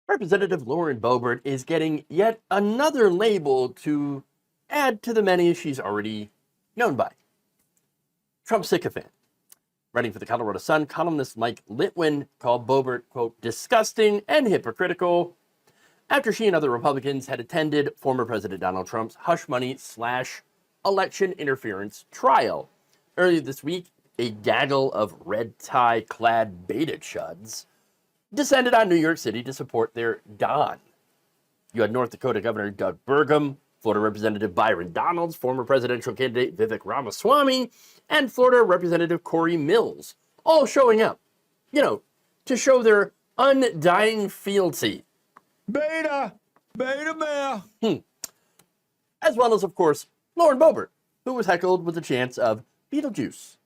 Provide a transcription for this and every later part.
Representative Lauren Boebert is getting yet another label to add to the many she's already known by. Trump sycophant. Writing for the Colorado Sun, columnist Mike Littwin called Boebert, quote, disgusting and hypocritical after she and other Republicans had attended former President Donald Trump's hush money / election interference trial. Earlier this week, a gaggle of red tie clad beta chuds descended on New York City to support their Don. You had North Dakota Governor Doug Burgum, Florida Representative Byron Donalds, former presidential candidate Vivek Ramaswamy, and Florida Representative Corey Mills, all showing up, to show their undying fealty. Beta bear. As well as, of course, Lauren Boebert, who was heckled with the chants of Beetlejuice.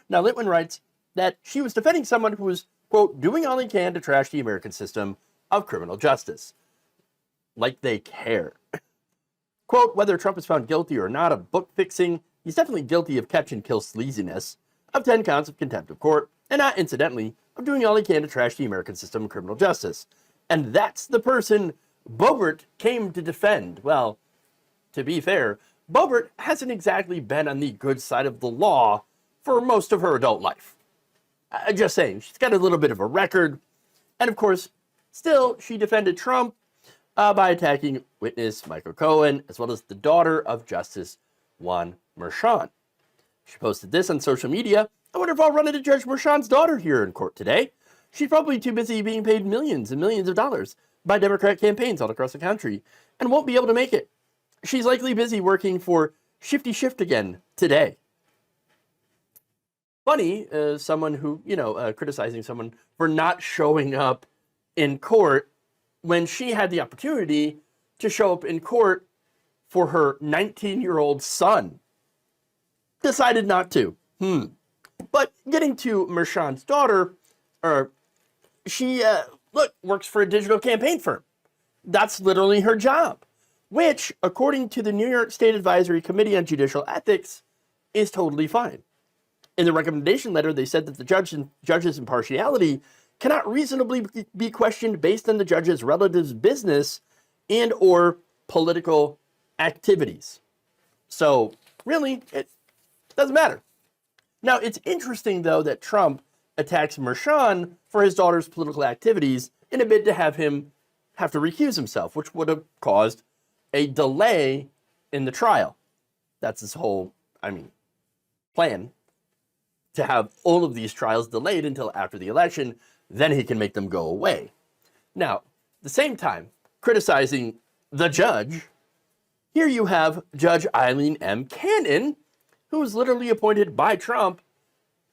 Now, Littwin writes that she was defending someone who was, quote, doing all he can to trash the American system of criminal justice. Like they care. Quote, whether Trump is found guilty or not of book fixing, he's definitely guilty of catch and kill sleaziness, of 10 counts of contempt of court, and not incidentally, of doing all he can to trash the American system of criminal justice. And that's the person Boebert came to defend. Well, to be fair, Boebert hasn't exactly been on the good side of the law for most of her adult life. Just saying, she's got a little bit of a record. And of course, still, she defended Trump by attacking witness Michael Cohen, as well as the daughter of Justice Juan Merchan. She posted this on social media. I wonder if I'll run into Judge Merchan's daughter here in court today. She's probably too busy being paid millions and millions of dollars by Democrat campaigns all across the country and won't be able to make it. She's likely busy working for Shifty Shift again today. Funny, someone who, criticizing someone for not showing up in court when she had the opportunity to show up in court for her 19-year-old son. Decided not to. But getting to Merchan's daughter, she, works for a digital campaign firm. That's literally her job, which, according to the New York State Advisory Committee on Judicial Ethics, is totally fine. In the recommendation letter, they said that the judge's impartiality cannot reasonably be questioned based on the judge's relative's business and or political activities. So, really, it doesn't matter. Now, it's interesting, though, that Trump attacks Merchan for his daughter's political activities in a bid to have him have to recuse himself, which would have caused a delay in the trial. That's his whole, plan, to have all of these trials delayed until after the election, then he can make them go away. Now, at the same time, criticizing the judge, here you have Judge Eileen M. Cannon, who was literally appointed by Trump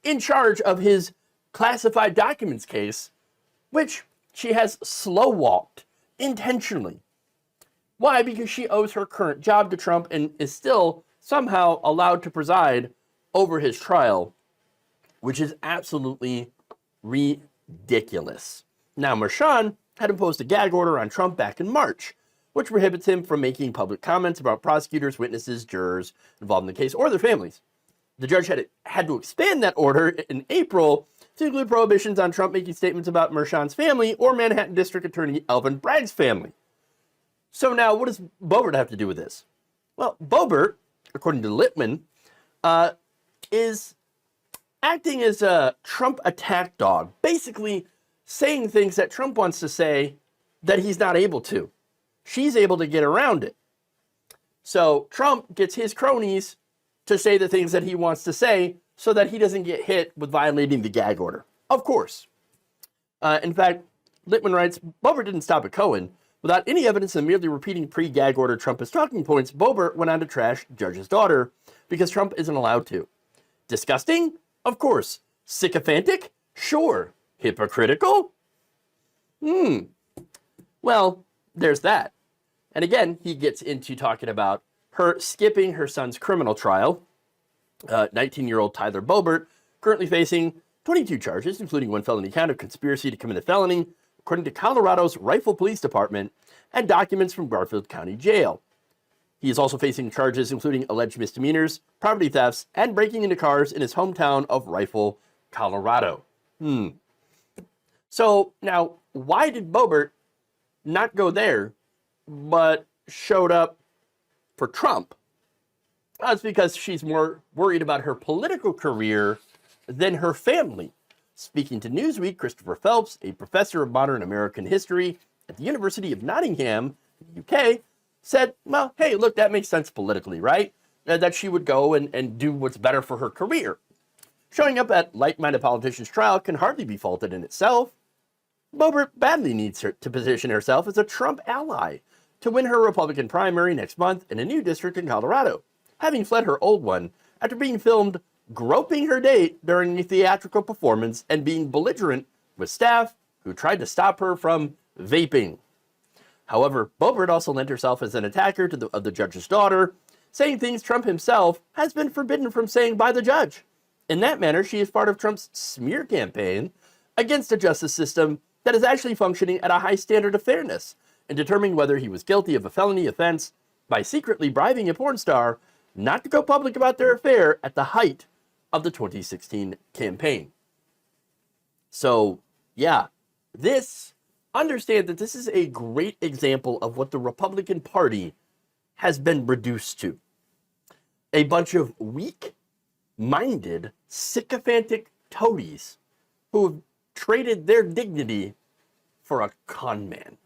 in charge of his classified documents case, which she has slow-walked intentionally. Why? Because she owes her current job to Trump and is still somehow allowed to preside over his trial, which is absolutely ridiculous. Now, Merchan had imposed a gag order on Trump back in March, which prohibits him from making public comments about prosecutors, witnesses, jurors involved in the case, or their families. The judge had to expand that order in April to include prohibitions on Trump making statements about Merchan's family or Manhattan District Attorney Alvin Bragg's family. So now, what does Boebert have to do with this? Well, Boebert, according to Littman, is acting as a Trump attack dog, basically saying things that Trump wants to say that he's not able to. She's able to get around it. So Trump gets his cronies to say the things that he wants to say so that he doesn't get hit with violating the gag order. Of course. In fact, Littman writes, Boebert didn't stop at Cohen. Without any evidence and merely repeating pre-gag order Trumpist talking points, Boebert went on to trash the judge's daughter because Trump isn't allowed to. Disgusting? Of course. Sycophantic? Sure. Hypocritical? Well, there's that. And again, he gets into talking about her skipping her son's criminal trial. 19-year-old Tyler Boebert, currently facing 22 charges, including 1 felony count of conspiracy to commit a felony, according to Colorado's Rifle Police Department and documents from Garfield County Jail. He is also facing charges including alleged misdemeanors, property thefts, and breaking into cars in his hometown of Rifle, Colorado. So now, why did Boebert not go there, but showed up for Trump? Well, it's because she's more worried about her political career than her family. Speaking to Newsweek, Christopher Phelps, a professor of modern American history at the University of Nottingham, in the UK, said, well, hey, look, that makes sense politically, right? That she would go and do what's better for her career. Showing up at like-minded politicians' trial can hardly be faulted in itself. Boebert badly needs her to position herself as a Trump ally to win her Republican primary next month in a new district in Colorado, having fled her old one after being filmed groping her date during a theatrical performance and being belligerent with staff who tried to stop her from vaping. However, Boebert also lent herself as an attacker of the judge's daughter, saying things Trump himself has been forbidden from saying by the judge. In that manner, she is part of Trump's smear campaign against a justice system that is actually functioning at a high standard of fairness and determining whether he was guilty of a felony offense by secretly bribing a porn star not to go public about their affair at the height of the 2016 campaign. So, yeah, understand that this is a great example of what the Republican Party has been reduced to. A bunch of weak-minded, sycophantic toadies who have traded their dignity for a con man.